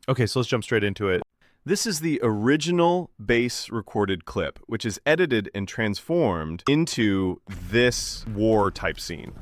Okay, so let's jump straight into it. This is the original base recorded clip, which is edited and transformed into this war type scene.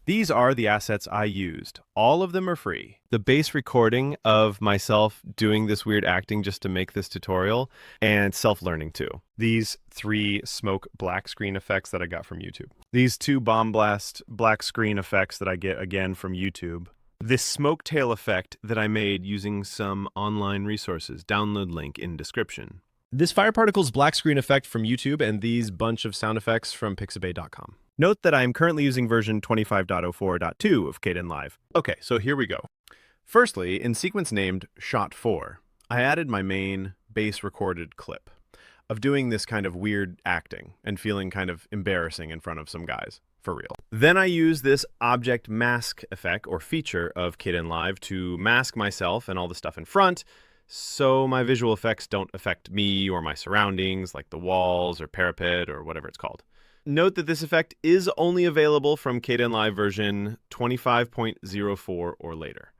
These are the assets I used. All of them are free. The base recording of myself doing this weird acting just to make this tutorial, and self-learning too. These 3 smoke black screen effects that I got from YouTube. These 2 bomb blast black screen effects that I get again from YouTube. This smoke tail effect that I made using some online resources. Download link in description. This fire particles black screen effect from YouTube, and these bunch of sound effects from pixabay.com. Note that I am currently using version 25.04.2 of Kdenlive. Okay, so here we go. Firstly, in sequence named Shot 4, I added my main base recorded clip of doing this kind of weird acting and feeling kind of embarrassing in front of some guys, for real. Then I use this object mask effect or feature of Kdenlive to mask myself and all the stuff in front, so my visual effects don't affect me or my surroundings, like the walls or parapet or whatever it's called. Note that this effect is only available from Kdenlive version 25.04 or later.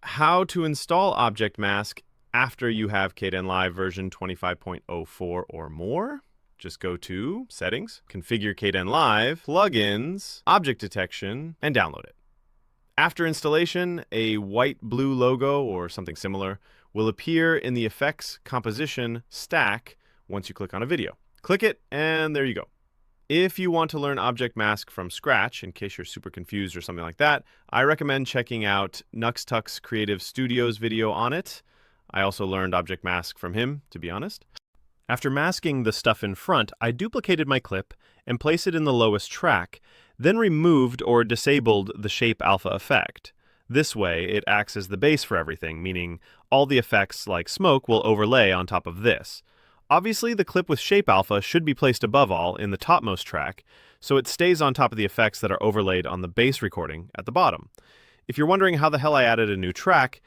How to install Object Mask after you have Kdenlive version 25.04 or more? Just go to Settings, Configure Kdenlive, Plugins, Object Detection, and download it. After installation, a white-blue logo or something similar will appear in the Effects Composition stack once you click on a video. Click it, and there you go. If you want to learn Object Mask from scratch, in case you're super confused or something like that, I recommend checking out Nuxtux Creative Studio's video on it. I also learned Object Mask from him, to be honest. After masking the stuff in front, I duplicated my clip and placed it in the lowest track, then removed or disabled the Shape Alpha effect. This way, it acts as the base for everything, meaning all the effects like smoke will overlay on top of this. Obviously, the clip with Shape Alpha should be placed above all in the topmost track, so it stays on top of the effects that are overlaid on the base recording at the bottom. If you're wondering how the hell I added a new track,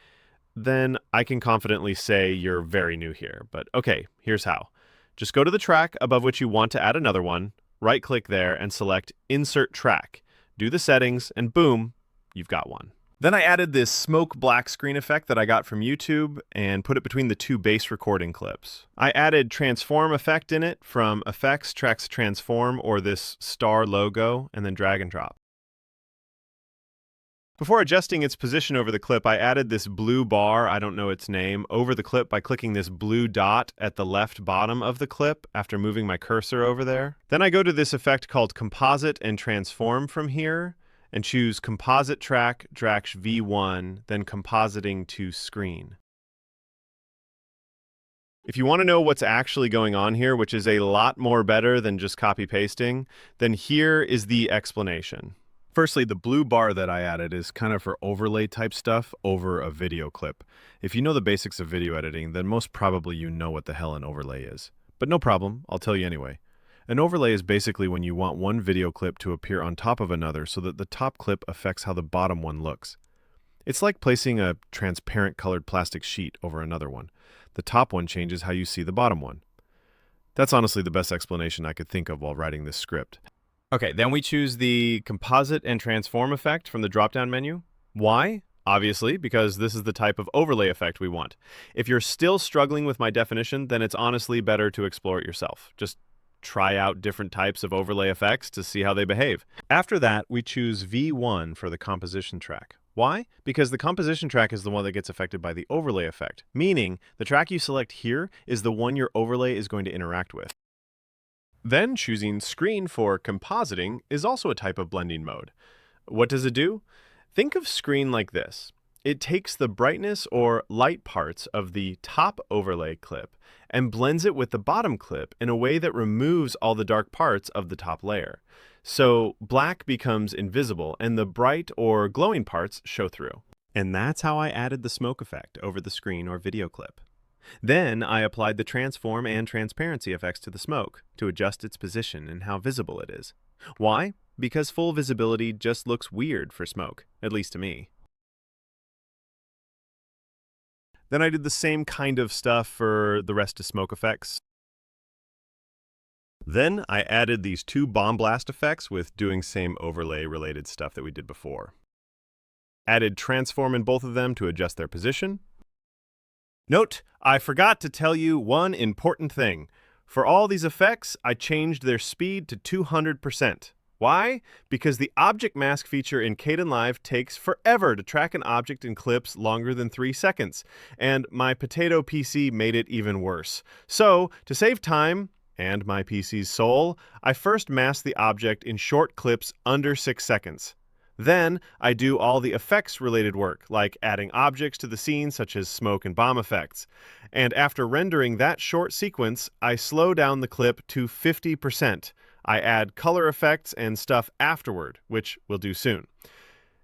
then I can confidently say you're very new here. But okay, here's how. Just go to the track above which you want to add another one, right-click there, and select Insert Track. Do the settings, and boom, you've got one. Then I added this smoke black screen effect that I got from YouTube and put it between the 2 base recording clips. I added transform effect in it from Effects, Tracks Transform, or this star logo, and then drag and drop. Before adjusting its position over the clip, I added this blue bar, I don't know its name, over the clip by clicking this blue dot at the left bottom of the clip after moving my cursor over there. Then I go to this effect called Composite and Transform from here, and choose Composite Track, Drax V1, then Compositing to Screen. If you want to know what's actually going on here, which is a lot more better than just copy-pasting, then here is the explanation. Firstly, the blue bar that I added is kind of for overlay type stuff over a video clip. If you know the basics of video editing, then most probably you know what the hell an overlay is. But no problem, I'll tell you anyway. An overlay is basically when you want one video clip to appear on top of another so that the top clip affects how the bottom one looks. It's like placing a transparent colored plastic sheet over another one. The top one changes how you see the bottom one. That's honestly the best explanation I could think of while writing this script. Okay, then we choose the Composite and Transform effect from the drop-down menu. Why? Obviously, because this is the type of overlay effect we want. If you're still struggling with my definition, then it's honestly better to explore it yourself. Just try out different types of overlay effects to see how they behave. After that, we choose V1 for the composition track. Why? Because the composition track is the one that gets affected by the overlay effect, meaning the track you select here is the one your overlay is going to interact with. Then choosing Screen for compositing is also a type of blending mode. What does it do? Think of Screen like this. It takes the brightness or light parts of the top overlay clip and blends it with the bottom clip in a way that removes all the dark parts of the top layer. So black becomes invisible and the bright or glowing parts show through. And that's how I added the smoke effect over the screen or video clip. Then I applied the transform and transparency effects to the smoke to adjust its position and how visible it is. Why? Because full visibility just looks weird for smoke, at least to me. Then I did the same kind of stuff for the rest of smoke effects. Then I added these 2 bomb blast effects with doing same overlay related stuff that we did before. Added transform in both of them to adjust their position. Note, I forgot to tell you one important thing. For all these effects, I changed their speed to 200%. Why? Because the object mask feature in Kdenlive takes forever to track an object in clips longer than 3 seconds, and my potato PC made it even worse. So, to save time, and my PC's soul, I first mask the object in short clips under 6 seconds. Then, I do all the effects-related work, like adding objects to the scene such as smoke and bomb effects. And after rendering that short sequence, I slow down the clip to 50%. I add color effects and stuff afterward, which we'll do soon.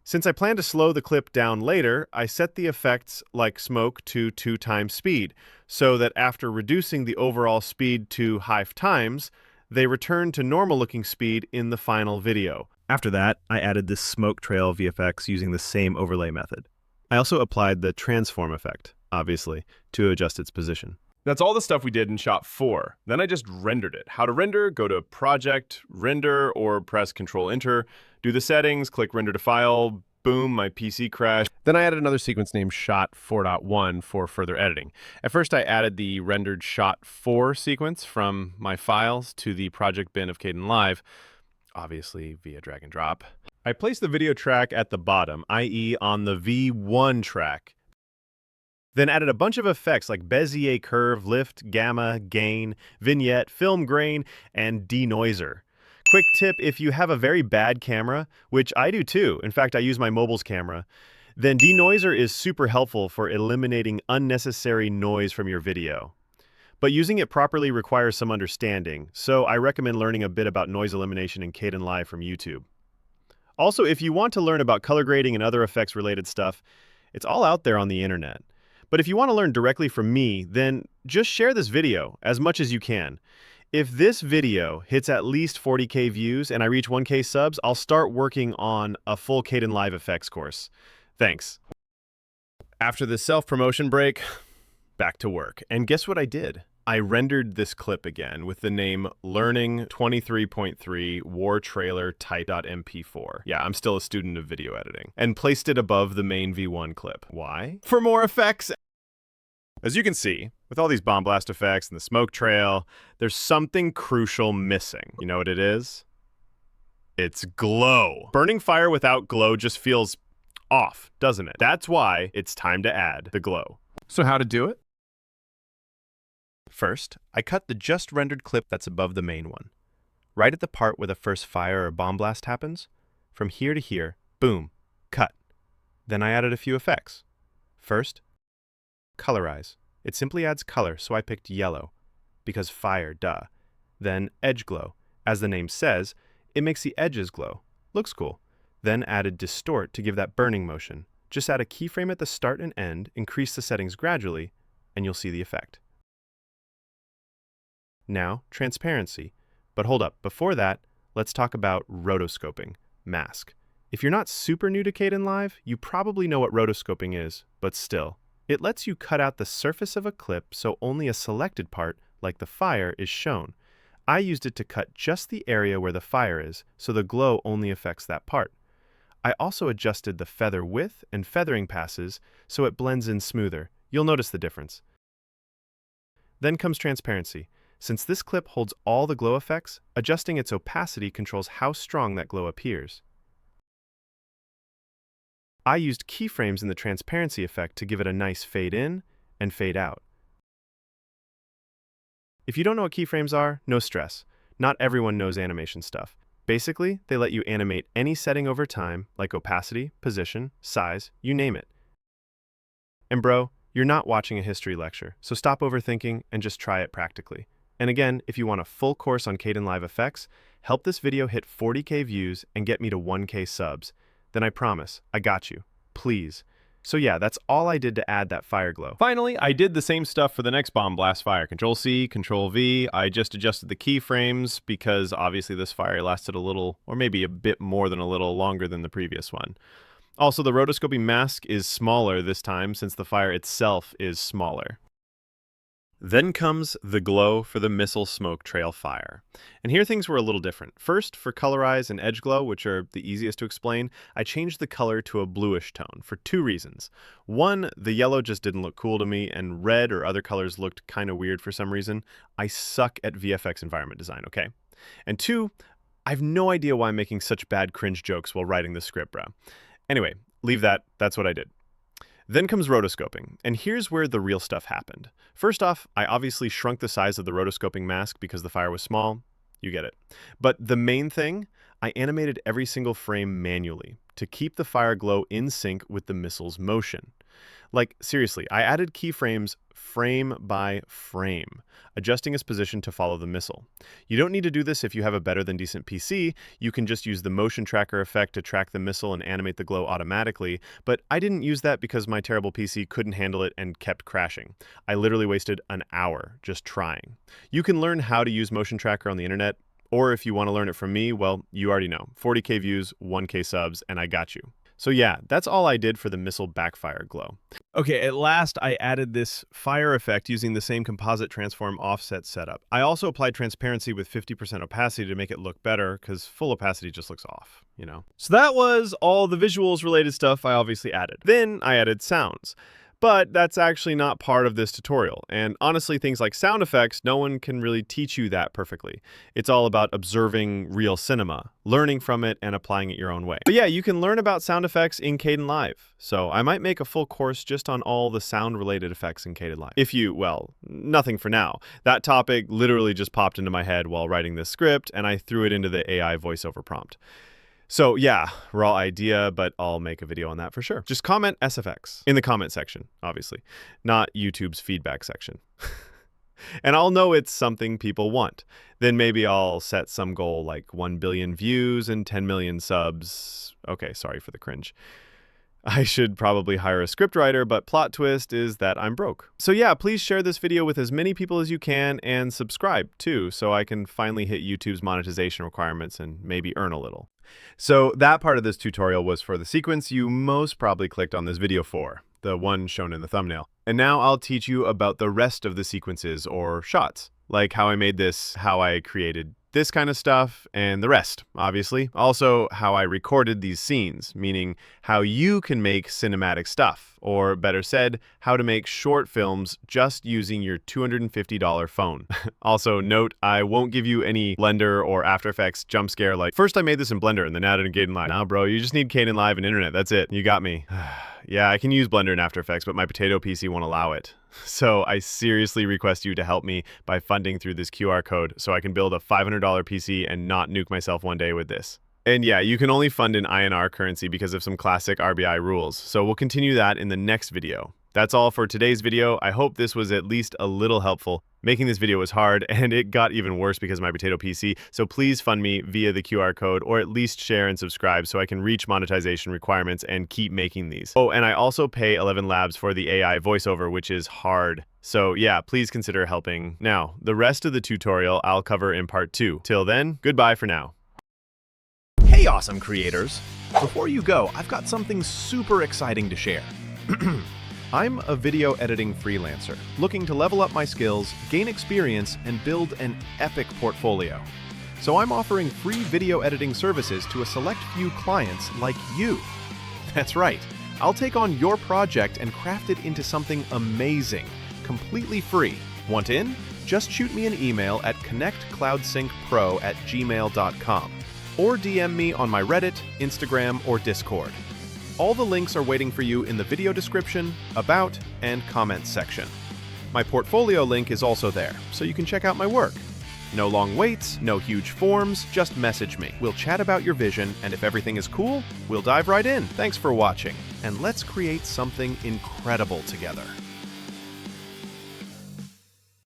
Since I plan to slow the clip down later, I set the effects like smoke to 2 times speed, so that after reducing the overall speed to half times, they return to normal-looking speed in the final video. After that, I added this smoke trail VFX using the same overlay method. I also applied the transform effect, obviously, to adjust its position. That's all the stuff we did in shot 4. Then I just rendered it. How to render? Go to Project, Render, or press Ctrl-Enter. Do the settings, click Render to File. Boom, my PC crashed. Then I added another sequence named Shot 4.1 for further editing. At first I added the rendered Shot 4 sequence from my files to the project bin of Kdenlive, obviously via drag and drop. I placed the video track at the bottom, i.e. on the V1 track. Then added a bunch of effects like Bezier curve, lift, gamma, gain, vignette, film grain, and denoiser. Quick tip, if you have a very bad camera, which I do too, in fact I use my mobile's camera, then denoiser is super helpful for eliminating unnecessary noise from your video. But using it properly requires some understanding, so I recommend learning a bit about noise elimination in Kdenlive from YouTube. Also, if you want to learn about color grading and other effects related stuff, it's all out there on the internet. But if you want to learn directly from me, then just share this video as much as you can. If this video hits at least 40K views and I reach 1K subs, I'll start working on a full Kdenlive effects course. Thanks. After this self-promotion break, back to work. And guess what I did? I rendered this clip again with the name Learning 23.3 War Trailer Type.mp4. Yeah, I'm still a student of video editing. And placed it above the main V1 clip. Why? For more effects. As you can see, with all these bomb blast effects and the smoke trail, there's something crucial missing. You know what it is? It's glow. Burning fire without glow just feels off, doesn't it? That's why it's time to add the glow. So how to do it? First, I cut the just rendered clip that's above the main one. Right at the part where the first fire or bomb blast happens, from here to here, boom, cut. Then I added a few effects. First, colorize. It simply adds color, so I picked yellow, because fire, duh. Then edge glow. As the name says, it makes the edges glow. Looks cool. Then added distort to give that burning motion. Just add a keyframe at the start and end, increase the settings gradually, and you'll see the effect. Now, transparency. But hold up, before that, let's talk about rotoscoping, mask. If you're not super new to Kdenlive, you probably know what rotoscoping is, but still. It lets you cut out the surface of a clip so only a selected part, like the fire, is shown. I used it to cut just the area where the fire is, so the glow only affects that part. I also adjusted the feather width and feathering passes so it blends in smoother. You'll notice the difference. Then comes transparency. Since this clip holds all the glow effects, adjusting its opacity controls how strong that glow appears. I used keyframes in the transparency effect to give it a nice fade in and fade out. If you don't know what keyframes are, no stress. Not everyone knows animation stuff. Basically, they let you animate any setting over time, like opacity, position, size, you name it. And bro, you're not watching a history lecture, so stop overthinking and just try it practically. And again, if you want a full course on Kdenlive effects, help this video hit 40K views and get me to 1K subs. Then I promise, I got you. Please. So yeah, that's all I did to add that fire glow. Finally, I did the same stuff for the next bomb blast fire. Control-C, Control-V. I just adjusted the keyframes because obviously this fire lasted a little, or maybe a bit more than a little longer than the previous one. Also, the rotoscoping mask is smaller this time since the fire itself is smaller. Then comes the glow for the missile smoke trail fire. And here things were a little different. First, for colorize and edge glow, which are the easiest to explain, I changed the color to a bluish tone for two reasons. One, the yellow just didn't look cool to me, and red or other colors looked kind of weird for some reason. I suck at VFX environment design, okay? And two, I have no idea why I'm making such bad cringe jokes while writing this script, bro. Anyway, leave that. That's what I did. Then comes rotoscoping, and here's where the real stuff happened. First off, I obviously shrunk the size of the rotoscoping mask because the fire was small. You get it. But the main thing, I animated every single frame manually to keep the fire glow in sync with the missile's motion. Like, seriously, I added keyframes frame by frame, adjusting its position to follow the missile. You don't need to do this if you have a better than decent PC. You can just use the motion tracker effect to track the missile and animate the glow automatically, but I didn't use that because my terrible PC couldn't handle it and kept crashing. I literally wasted an hour just trying. You can learn how to use motion tracker on the internet, or if you want to learn it from me, well, you already know. 40K views, 1K subs, and I got you. So yeah, that's all I did for the missile backfire glow. Okay, at last I added this fire effect using the same composite transform offset setup. I also applied transparency with 50% opacity to make it look better, because full opacity just looks off, you know? So that was all the visuals related stuff I obviously added. Then I added sounds. But that's actually not part of this tutorial. And honestly, things like sound effects, no one can really teach you that perfectly. It's all about observing real cinema, learning from it, and applying it your own way. But yeah, you can learn about sound effects in Kdenlive. So I might make a full course just on all the sound-related effects in Kdenlive. If you, well, nothing for now. That topic literally just popped into my head while writing this script, and I threw it into the AI voiceover prompt. So yeah, raw idea, but I'll make a video on that for sure. Just comment SFX in the comment section, obviously, not YouTube's feedback section. And I'll know it's something people want. Then maybe I'll set some goal like 1 billion views and 10 million subs. Okay, sorry for the cringe. I should probably hire a scriptwriter, but plot twist is that I'm broke. So yeah, please share this video with as many people as you can and subscribe too, so I can finally hit YouTube's monetization requirements and maybe earn a little. So that part of this tutorial was for the sequence you most probably clicked on this video for, the one shown in the thumbnail. And now I'll teach you about the rest of the sequences or shots, like how I made this, how I created this kind of stuff, and the rest, obviously. Also, how I recorded these scenes, meaning how you can make cinematic stuff, or better said, how to make short films just using your $250 phone. Also, note, I won't give you any Blender or After Effects jump scare like, first I made this in Blender and then added in Kdenlive. Nah, bro, you just need Kdenlive and internet, that's it. You got me. Yeah, I can use Blender and After Effects, but my potato PC won't allow it. So I seriously request you to help me by funding through this QR code so I can build a $500 PC and not nuke myself one day with this. And yeah, you can only fund in INR currency because of some classic RBI rules. So we'll continue that in the next video. That's all for today's video. I hope this was at least a little helpful. Making this video was hard, and it got even worse because of my potato PC, so please fund me via the QR code, or at least share and subscribe so I can reach monetization requirements and keep making these. Oh, and I also pay 11 Labs for the AI voiceover, which is hard. So yeah, please consider helping. Now, the rest of the tutorial I'll cover in part 2. Till then, goodbye for now. Hey, awesome creators! Before you go, I've got something super exciting to share. I'm a video editing freelancer, looking to level up my skills, gain experience, and build an epic portfolio. So I'm offering free video editing services to a select few clients like you. That's right, I'll take on your project and craft it into something amazing, completely free. Want in? Just shoot me an email at connectcloudsyncpro@gmail.com or DM me on my Reddit, Instagram, or Discord. All the links are waiting for you in the video description, about, and comments section. My portfolio link is also there, so you can check out my work. No long waits, no huge forms, just message me. We'll chat about your vision, and if everything is cool, we'll dive right in. Thanks for watching, and let's create something incredible together.